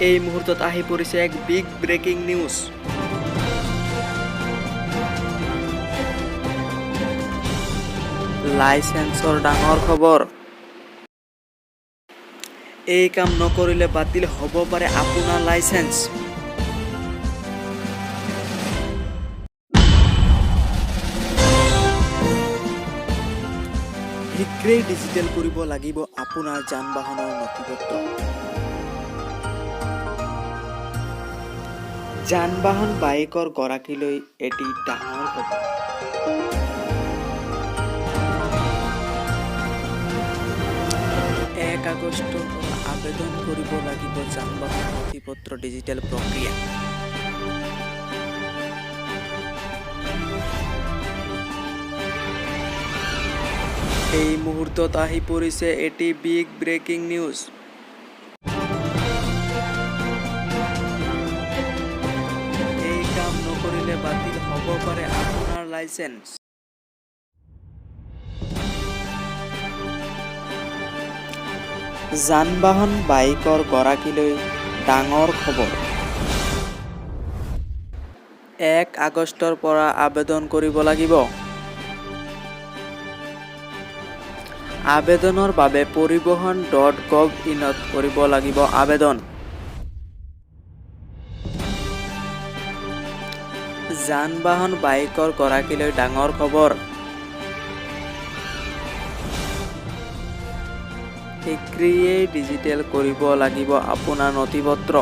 এই মুহূৰ্তত আহি পৰিছে এক বিগ ব্ৰেকিং নিউজ। লাইচেন্সৰ ডাঙৰ খবৰ। এই কাম নকৰিলে বাতিল হ'ব পাৰে আপোনাৰ লাইচেন্স। শীঘ্ৰেই ডিজিটেল কৰিব লাগিব আপোনাৰ যান-বাহনৰ নথিপত্ৰ। যান-বাহন বাইকৰ গৰাকীলৈ এটি ডাঙৰ খবৰ। 1 আগষ্টৰ পৰা আবেদন কৰিব লাগিব যান-বাহন নথিপত্ৰ ডিজিটেল প্ৰক্ৰিয়া। এই মুহূৰ্তত আহি পৰিছে এটি বিগ ব্ৰেকিং নিউজ। এই কাম নকৰিলে বাতিল হ'ব পাৰে আপোনাৰ লাইচেন্স। যান-বাহন বাইকৰ গৰাকীলৈ ডাঙৰ খবৰ। 1 আগষ্টৰ পৰা আবেদন কৰিব লাগিব। আবেদনৰ বাবে পৰিবহণ.gov.in-ত কৰিব লাগিব আবেদন। যান-বাহন বাইকৰ গৰাকীলৈ ডাঙৰ খবৰ। শীঘ্ৰেই ডিজিটেল কৰিব লাগিব আপোনাৰ নথিপত্ৰ।